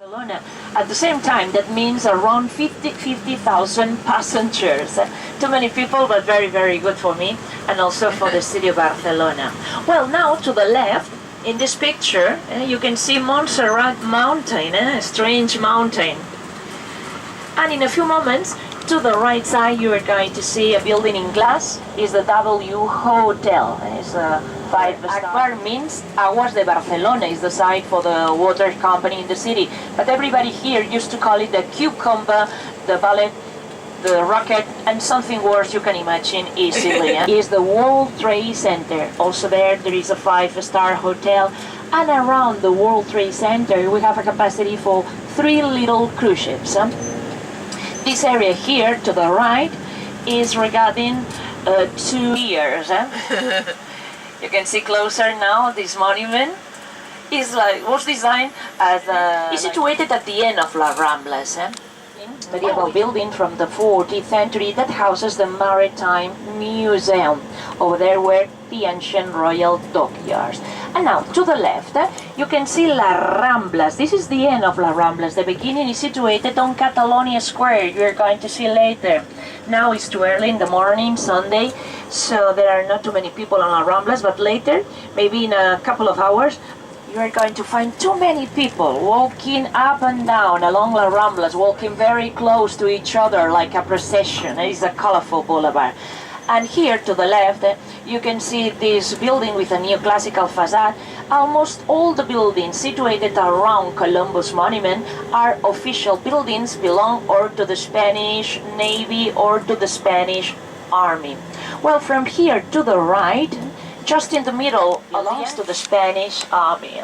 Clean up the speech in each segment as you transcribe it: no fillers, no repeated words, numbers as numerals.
Barcelona. At the same time, that means around 50,000 passengers. Too many people, but very, very good for me, and also for the city of Barcelona. Well, now to the left, in this picture, you can see Montserrat mountain, a strange mountain. And in a few moments, to the right side, you are going to see a building in glass. It's the W Hotel. It's a 5-star. Akbar means Aguas de Barcelona is the site for the water company in the city. But everybody here used to call it the cucumber, the ballet, the rocket, and something worse you can imagine easily. Is the World Trade Center. Also there is a 5-star hotel. And around the World Trade Center, we have a capacity for 3 little cruise ships. This area here to the right is regarding 2 years. You can see closer now this monument was designed as is situated at the end of La Ramblas. Medieval building from the 14th century that houses the Maritime Museum. Over there were the ancient royal dockyards. And now to the left, you can see La Ramblas. This is the end of La Ramblas. The beginning is situated on Catalonia Square. You're going to see later. Now it's too early in the morning, Sunday, so there are not too many people on La Ramblas, but later, maybe in a couple of hours, you are going to find too many people walking up and down along La Ramblas, walking very close to each other like a procession. It's a colorful boulevard. And here to the left, you can see this building with a neoclassical facade. Almost all the buildings situated around Columbus Monument are official buildings, belong or to the Spanish Navy or to the Spanish Army. Well, from here to the right, just in the middle, belongs to the Spanish Army.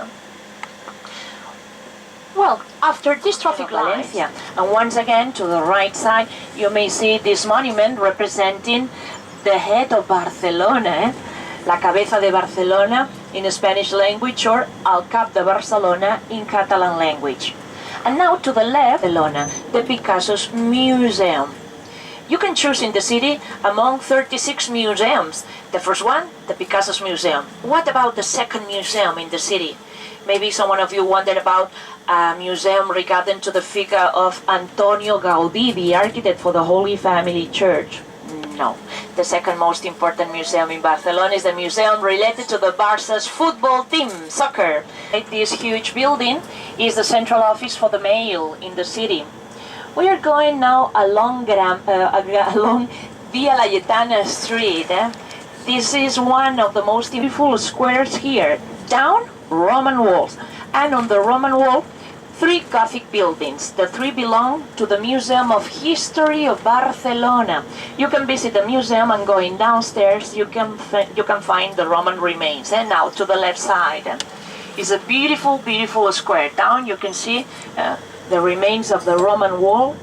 Well, after this traffic light, and once again to the right side, you may see this monument representing the head of Barcelona, la cabeza de Barcelona in Spanish language, or el cap de Barcelona in Catalan language. And now to the left, Barcelona, the Picasso's Museum. You can choose in the city among 36 museums. The first one, the Picasso's Museum. What about the second museum in the city? Maybe someone of you wondered about a museum regarding to the figure of Antonio Gaudí, the architect for the Holy Family Church. No. The second most important museum in Barcelona is the museum related to the Barca's football team, soccer. This huge building is the central office for the mail in the city. We are going now along Via Laietana Street. This is one of the most beautiful squares here. Down, Roman walls. And on the Roman wall, 3 Gothic buildings. The 3 belong to the Museum of History of Barcelona. You can visit the museum, and going downstairs you can find the Roman remains. And now to the left side is a beautiful, beautiful square. Down you can see the remains of the Roman wall,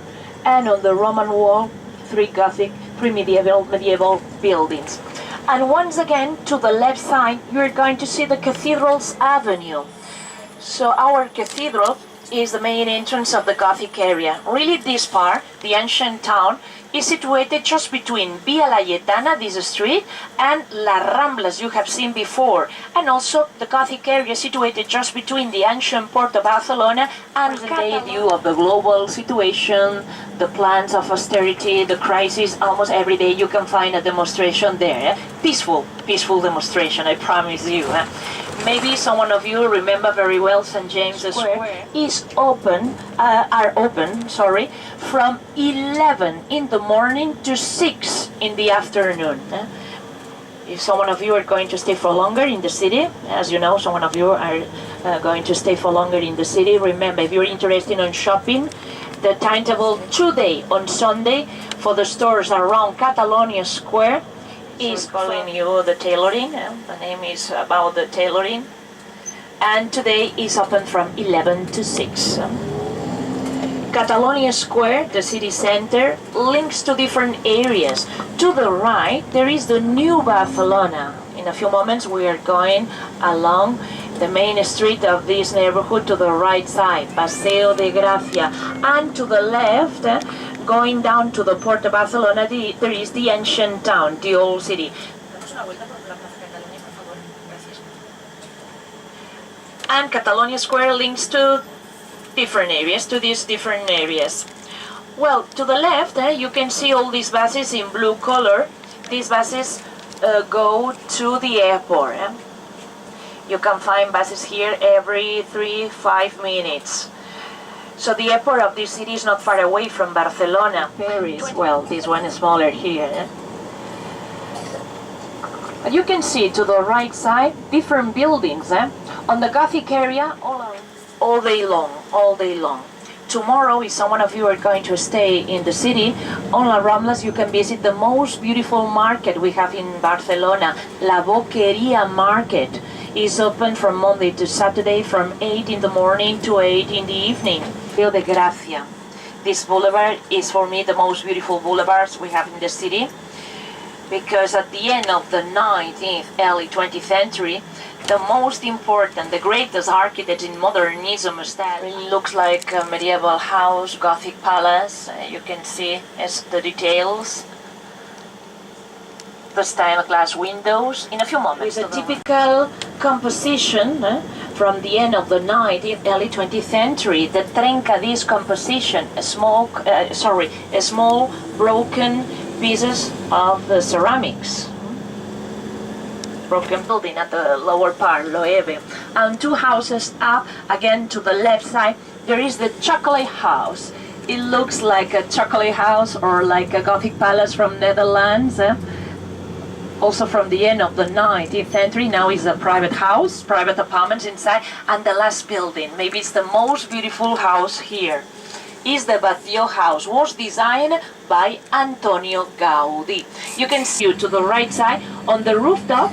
and on the Roman wall 3 medieval buildings. And once again to the left side you're going to see the Cathedral's Avenue. So our cathedral is the main entrance of the Gothic area. Really, this part, the ancient town, is situated just between Via Laietana, this street, and La Ramblas you have seen before. And also the Gothic area situated just between the ancient port of Barcelona and the day view of the global situation, the plans of austerity, the crisis. Almost every day you can find a demonstration there. Peaceful demonstration, I promise you. Maybe someone of you remember very well St. James's Square is open from 11 in the morning to 6 in the afternoon. If someone of you are going to stay for longer in the city, as you know, someone of you are going to stay for longer in the city, remember, if you're interested in shopping, the timetable today on Sunday for the stores around Catalonia Square is calling you the tailoring. The name is about the tailoring, and today is open from 11 to 6. Catalonia Square, the city center, links to different areas. To the right there is the new Barcelona. In a few moments we are going along the main street of this neighborhood to the right side, Paseo de Gracia, and to the left, going down to the port of Barcelona, there is the ancient town, the old city. And Catalonia Square links to different areas, to these different areas. Well, to the left, you can see all these buses in blue color. These buses go to the airport. You can find buses here every 3-5 minutes. So the airport of this city is not far away from Barcelona. Paris, well, this one is smaller here. You can see to the right side different buildings. On the Gothic area, all day long. Tomorrow, if some of you are going to stay in the city, on La Ramblas you can visit the most beautiful market we have in Barcelona, La Boqueria Market. It's open from Monday to Saturday from 8 in the morning to 8 in the evening. Rio de Gracia. This boulevard is for me the most beautiful boulevards we have in the city, because at the end of the 19th, early 20th century, the most important, the greatest architect in modernism style. It looks like a medieval house, Gothic palace. You can see the details. The stained glass windows in a few moments. With a typical composition from the end of the 19th, early 20th century, the trencadís composition, small broken pieces of the ceramics. Broken building at the lower part, Loewe. And two houses up, again to the left side, there is the chocolate house. It looks like a chocolate house or like a Gothic palace from Netherlands. Also from the end of the 19th century, now is a private house, private apartments inside. And the last building, maybe it's the most beautiful house here, is the Batlló house, was designed by Antonio Gaudí. You can see to the right side, on the rooftop,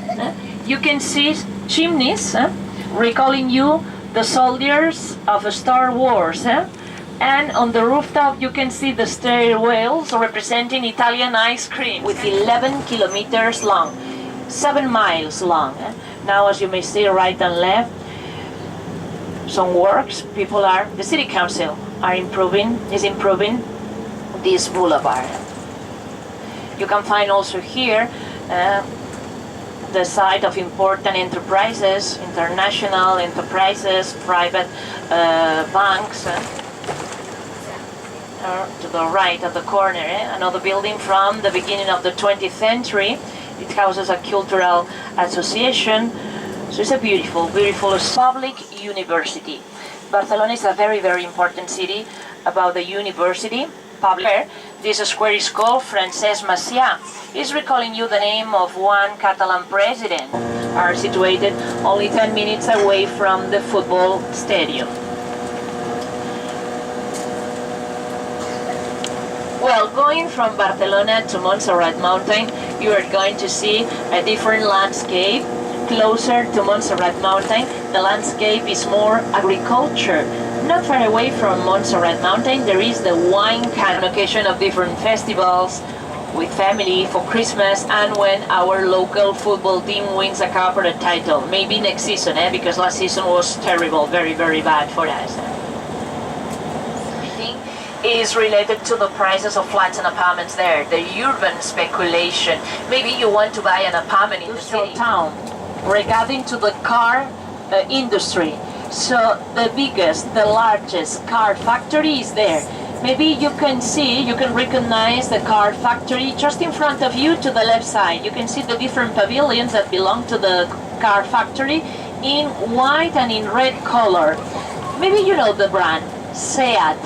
you can see chimneys, recalling you the soldiers of Star Wars. And on the rooftop you can see the stairwells representing Italian ice cream, with 11 kilometers long, 7 miles long. Now, as you may see right and left, some works, the city council is improving this boulevard. You can find also here the site of important enterprises, international enterprises, private banks. To the right of the corner, another building from the beginning of the 20th century. It houses a cultural association. So it's a beautiful, beautiful public university. Barcelona is a very, very important city about the university. Public. This square is called Francesc Macià. It's recalling you the name of one Catalan president. Are situated only 10 minutes away from the football stadium. Well, going from Barcelona to Montserrat mountain, you are going to see a different landscape. Closer to Montserrat mountain, the landscape is more agriculture. Not far away from Montserrat mountain, there is the wine can occasion of different festivals with family for Christmas, and when our local football team wins a cup or a title. Maybe next season, because last season was terrible, very, very bad for us. Is related to the prices of flats and apartments there, the urban speculation. Maybe you want to buy an apartment in the city town. Regarding to the car industry, so the biggest, the largest car factory is there. Maybe you can recognize the car factory just in front of you to the left side. You can see the different pavilions that belong to the car factory in white and in red color. Maybe you know the brand, Seat.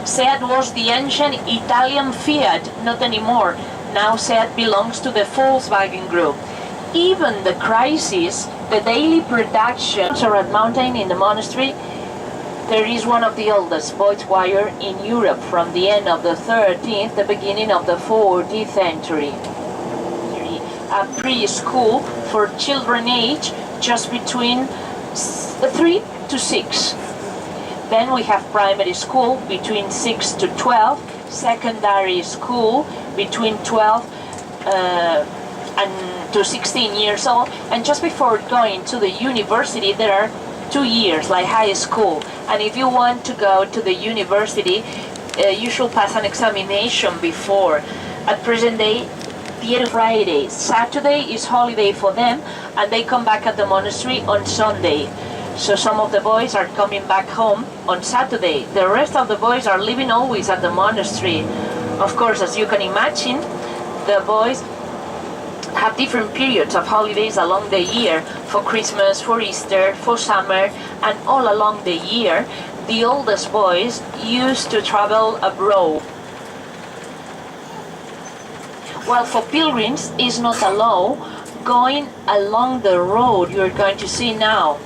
Seat was the ancient Italian Fiat, not anymore. Now Seat belongs to the Volkswagen Group. Even the crisis, the daily production, Montserrat mountain in the monastery, there is one of the oldest voice choir in Europe from the end of the 13th, the beginning of the 14th century. A preschool for children age just between 3 to 6. Then we have primary school between 6 to 12, secondary school between 12 and to 16 years old, and just before going to the university there are 2 years like high school. And if you want to go to the university, you should pass an examination before. At present day, the Friday, Saturday is holiday for them, and they come back at the monastery on Sunday. So some of the boys are coming back home on Saturday. The rest of the boys are living always at the monastery. Of course, as you can imagine, the boys have different periods of holidays along the year, for Christmas, for Easter, for summer, and all along the year. The oldest boys used to travel abroad. Well, for pilgrims, it's not allowed going along the road you're going to see now.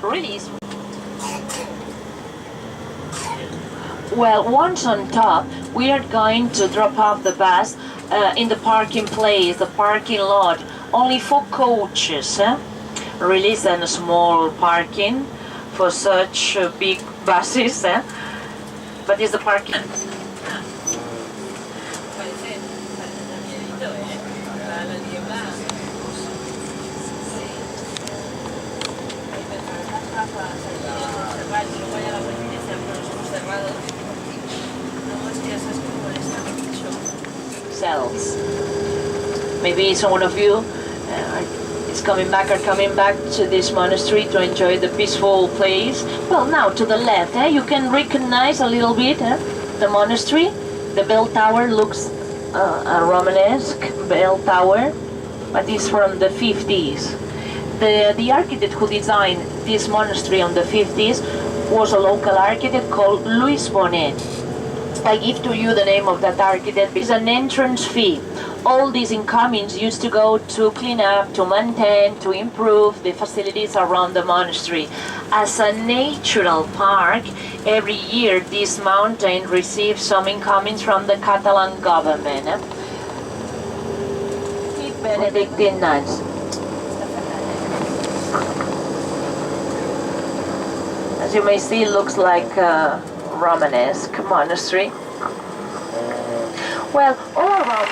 Really? Well, once on top, we are going to drop off the bus in the parking place, the parking lot, only for coaches. Really, it's a small parking for such big buses, but it's the parking. Cells. Maybe some of you is coming back to this monastery to enjoy the peaceful place. Well, now to the left, you can recognize a little bit the monastery. The bell tower looks a Romanesque bell tower, but it's from the 50s. The architect who designed this monastery on the 50s was a local architect called Louis Bonnet. I give to you the name of that architect. It's an entrance fee. All these incomings used to go to clean up, to maintain, to improve the facilities around the monastery. As a natural park, every year this mountain receives some incomings from the Catalan government. Benedictine nuns. As you may see, it looks like a Romanesque monastery. Well, all around.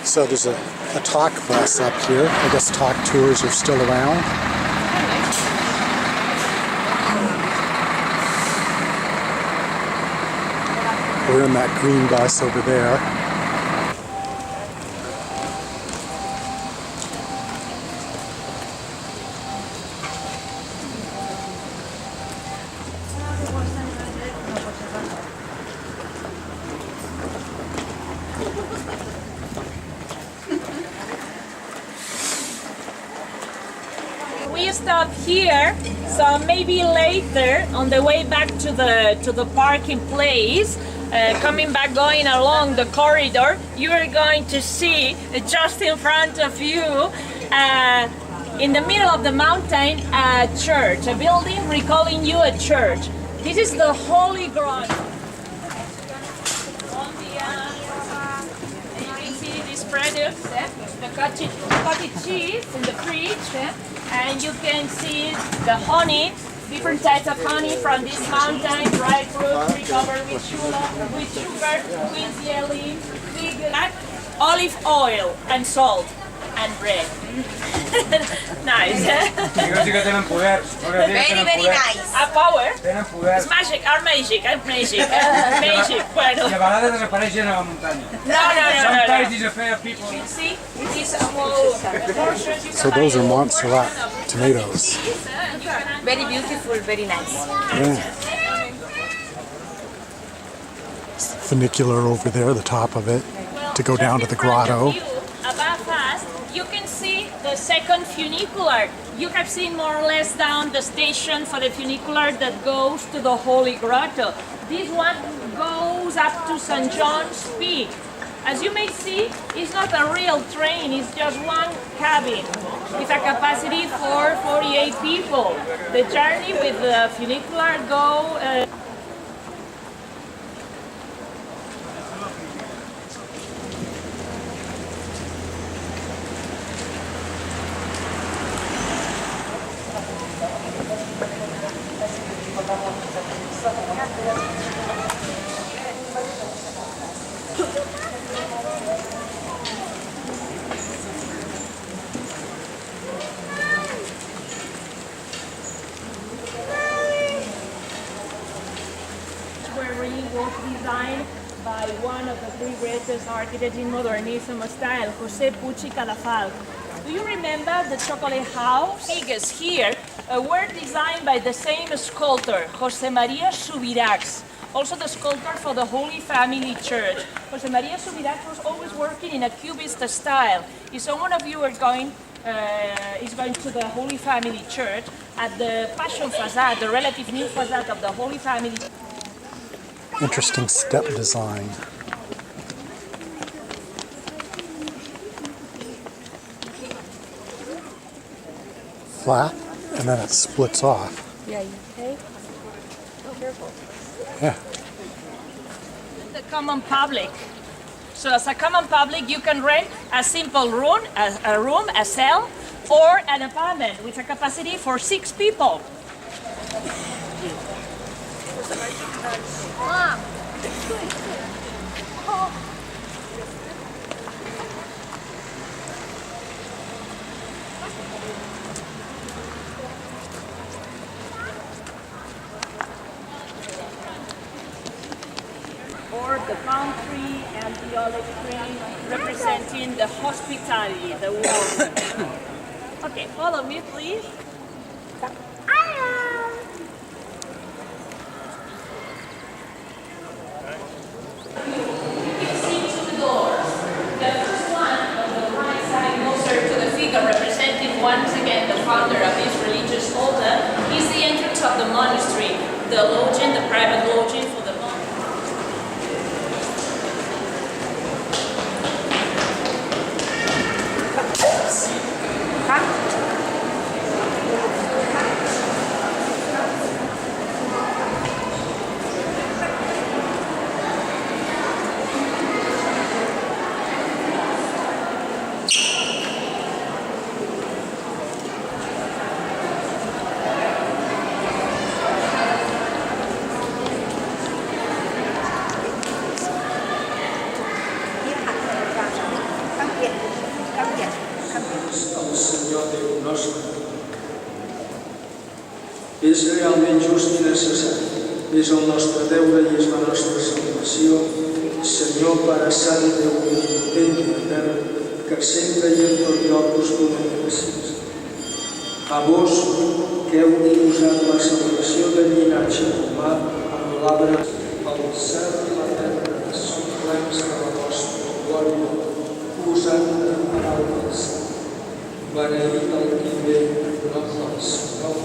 So there's a talk bus up here. I guess talk tours are still around. We're in that green bus over there. We stopped here, so maybe later on the way back to the parking place, coming back going along the corridor, you are going to see just in front of you, in the middle of the mountain, a church, a building recalling you a church. This is the Holy Grotto. You can see these products, the cottage cheese in the fridge, and you can see the honey, different types of honey from this mountain, dried fruit, recovered with sugar, with jelly, olive oil and salt and bread. Nice. Very, very nice. A power. It's magic, our magic, magic. Bueno. No. See, these small portions. So those are Montserrat tomatoes. Very beautiful, very nice. Yeah. Funicular over there, the top of it, to go down to the grotto. Above us, you can see the second funicular. You have seen more or less down the station for the funicular that goes to the Holy Grotto. This one goes up to St. John's Peak. As you may see, it's not a real train, it's just one cabin with a capacity for 48 people. The journey with the funicular go monastery was designed by one of the three greatest architects in modernism style, José Puig i Cadafalch. Do you remember the chocolate house? Figures here were designed by the same sculptor, José María Subirachs, also the sculptor for the Holy Family Church. José María Subirachs was always working in a cubist style. If someone of you is going to the Holy Family Church, at the Passion facade, the relative new facade of the Holy Family. Interesting step design. Flat, and then it splits off. Yeah, you okay? Oh, careful. Yeah. The common public. So as a common public, you can rent a simple room, a cell, or an apartment with a capacity for 6 people. Mom. Or the palm tree and the olive tree representing the hospitality, the welcome. Okay, follow me, please. Representing once again the founder of this religious order is the entrance of the monastery, the lodging, the private lodging for the monks. És realment just i necessari. És el nostre deure i és la nostra salvació, Senyor Pare Sant, Déu omnipotent i etern, que sempre i en tot lloc us donem gràcies. A vos, que heu usat la salvació del llinatge humà amb l'arbre, el cel i la terra són plens de la vostra glòria, usant de paraules. Beneït el qui ve en nom del Senyor,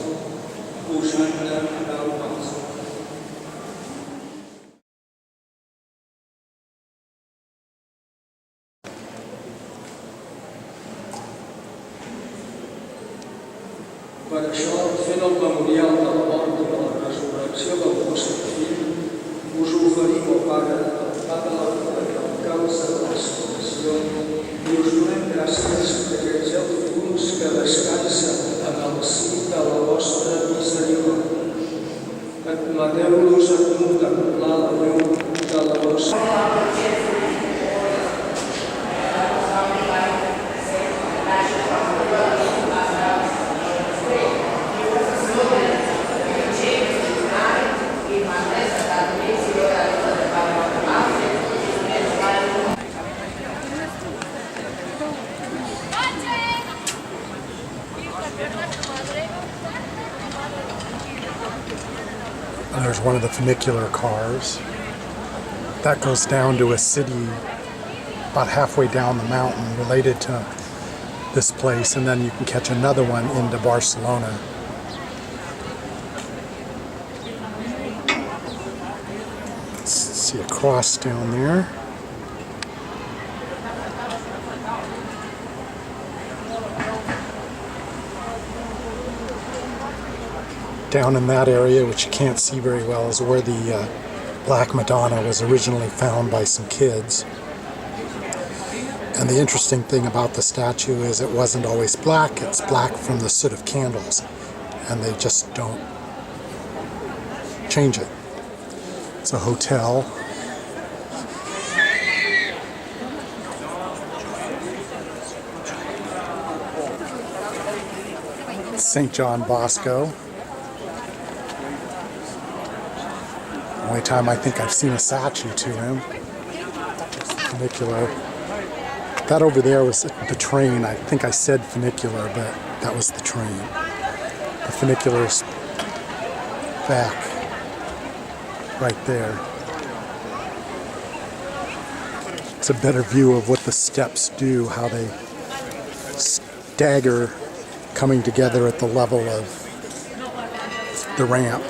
usant-ne paraules. Per això, fent el memorial de la mort i de la resurrecció del vostre fill, us oferim, o Pare, el pa de la vida que el causa de la salvació, i us donem gràcies perquè ets els punts que descansen en el si de la vostra misericòrdia. Admeteu-los a contemplar la llum de la vostra. And there's one of the funicular cars. That goes down to a city about halfway down the mountain related to this place, and then you can catch another one into Barcelona. Let's see a cross down there. Down in that area, which you can't see very well, is where the Black Madonna was originally found by some kids. And the interesting thing about the statue is it wasn't always black. It's black from the soot of candles, and they just don't change it. It's a hotel. St. John Bosco. only time I think I've seen a statue to him. Funicular. That over there was the train. I think I said funicular, but that was the train. The funicular's back right there. It's a better view of what the steps do, how they stagger coming together at the level of the ramp.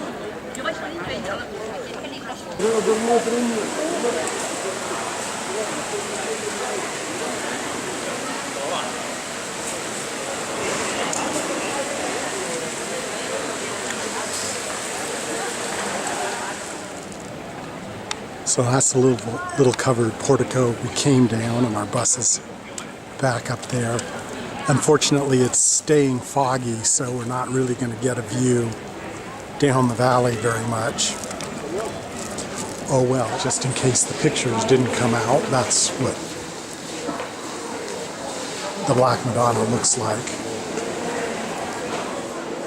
So that's a little covered portico. We came down and our bus is back up there. Unfortunately, it's staying foggy, so we're not really going to get a view down the valley very much. Oh well, just in case the pictures didn't come out, that's what the Black Madonna looks like.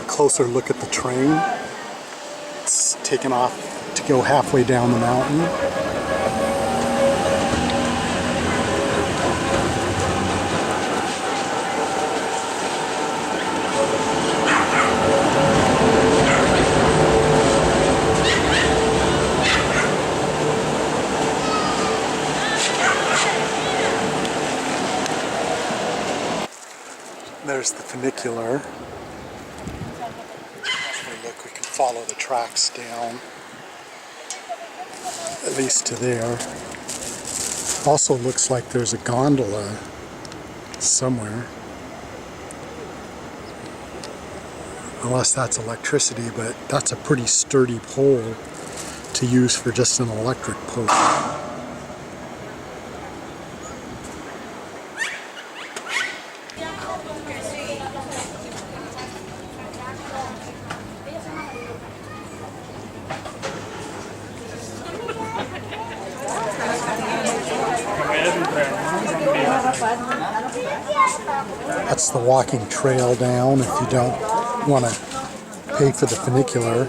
A closer look at the train. It's taken off to go halfway down the mountain. There's the funicular. Look, we can follow the tracks down, at least to there. Also looks like there's a gondola somewhere. Unless that's electricity, but that's a pretty sturdy pole to use for just an electric pole. That's the walking trail down if you don't want to pay for the funicular.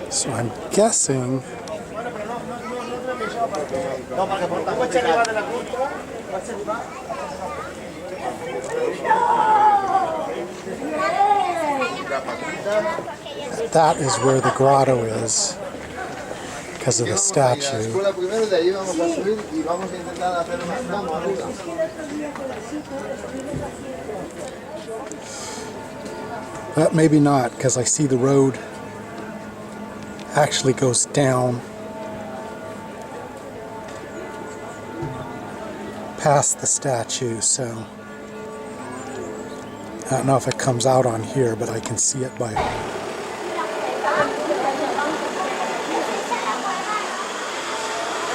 So I'm guessing that is where the grotto is, because of the statue. But maybe not, because I see the road actually goes down past the statue, so I don't know if it comes out on here, but I can see it by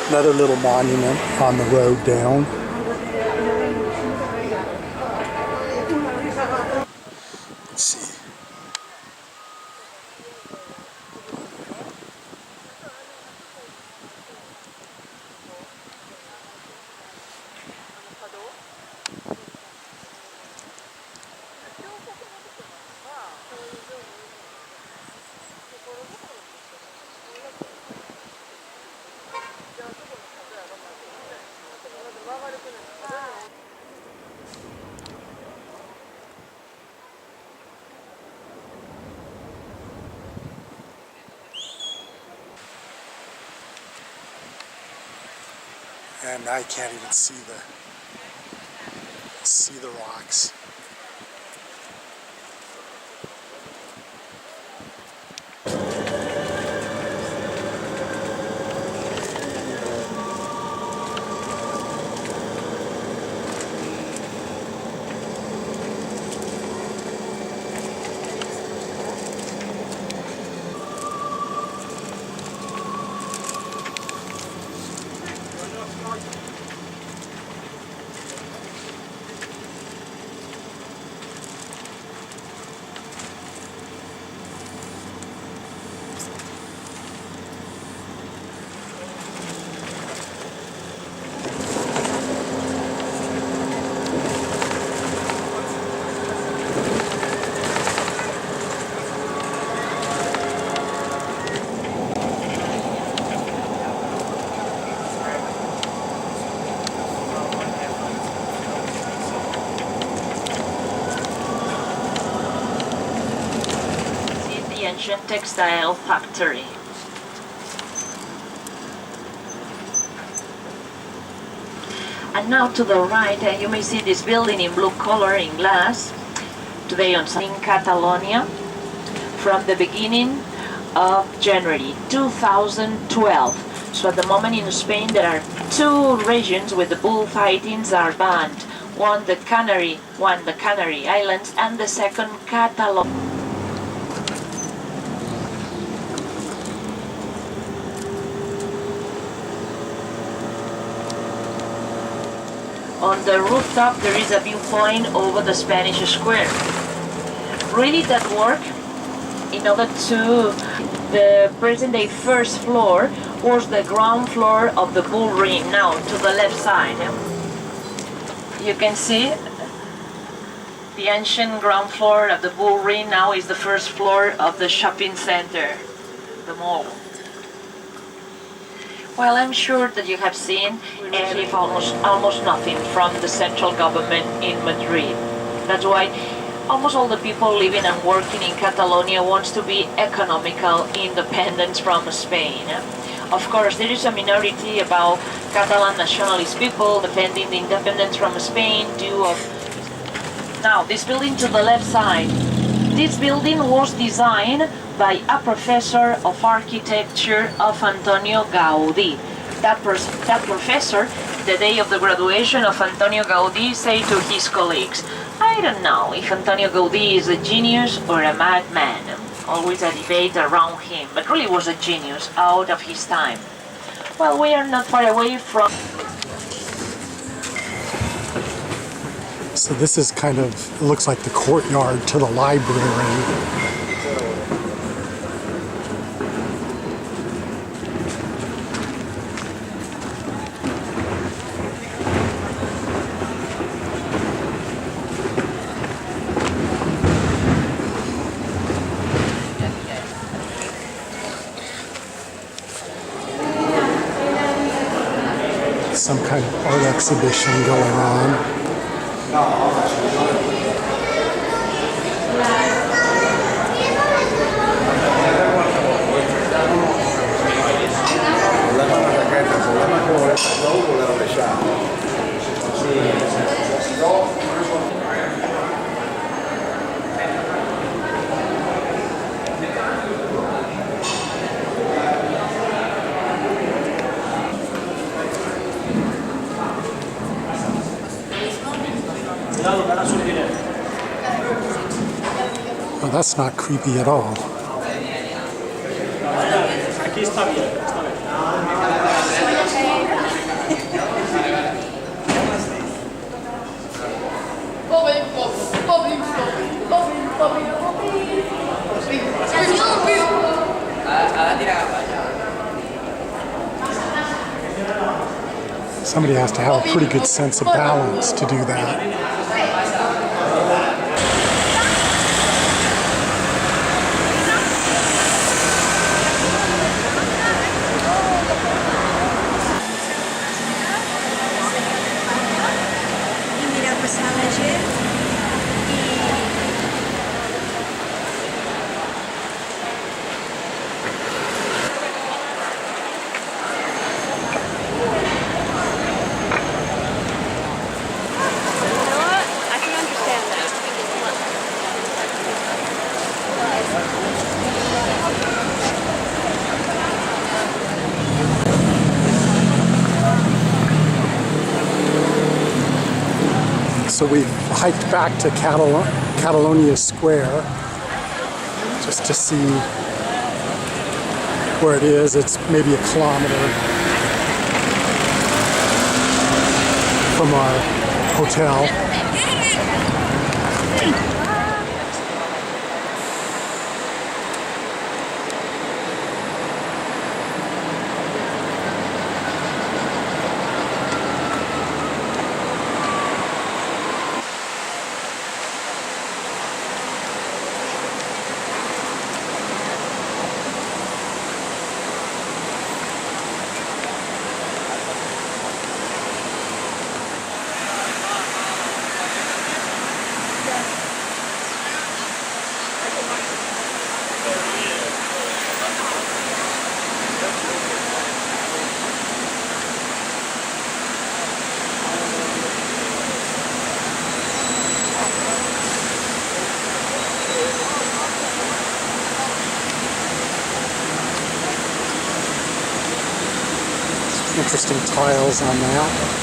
another little monument on the road down. Let's see. And I can't even see the rocks. ancient textile factory. And now to the right, you may see this building in blue color in glass. Today on in Catalonia, from the beginning of January 2012. So at the moment in Spain there are two regions where the bullfightings are banned. One the Canary Islands, and the second Catalonia. On the rooftop there is a viewpoint over the Spanish Square. Really that work in order to the present-day first floor was the ground floor of the Bull Ring. Now to the left side you can see the ancient ground floor of the Bull Ring now is the first floor of the shopping center, the mall. Well, I'm sure that you have seen if almost nothing from the central government in Madrid. That's why almost all the people living and working in Catalonia wants to be economical independence from Spain. Of course, there is a minority about Catalan nationalist people defending the independence from Spain due of... Now, this building to the left side. This building was designed by a professor of architecture of Antonio Gaudí. That professor, the day of the graduation of Antonio Gaudí, said to his colleagues, I don't know if Antonio Gaudí is a genius or a madman. Always a debate around him, but really was a genius out of his time. Well, we are not far away from... So this is kind of, it looks like the courtyard to the library. Some kind of art exhibition going on. Well, that's not creepy at all. Somebody has to have a pretty good sense of balance to do that. So we've hiked back to Catalonia Square just to see where it is. It's maybe a kilometer from our hotel. Interesting tiles on that.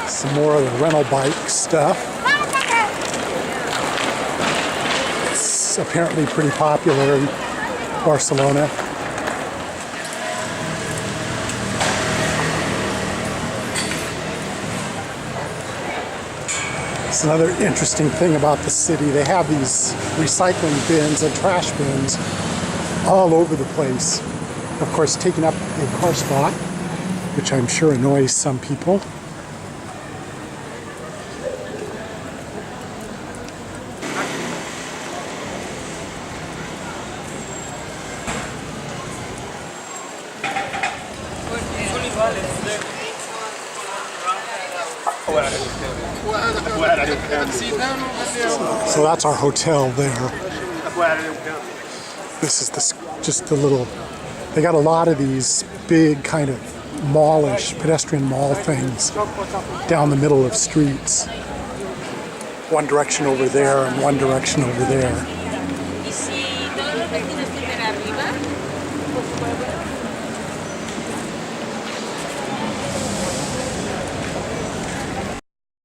Some more of the rental bike stuff. It's apparently pretty popular in Barcelona. It's another interesting thing about the city. They have these recycling bins and trash bins all over the place. Of course, taking up a car spot, which I'm sure annoys some people. So that's our hotel there. This is just the little, they got a lot of these big kind of mallish, pedestrian mall things down the middle of streets. One direction over there and one direction over there.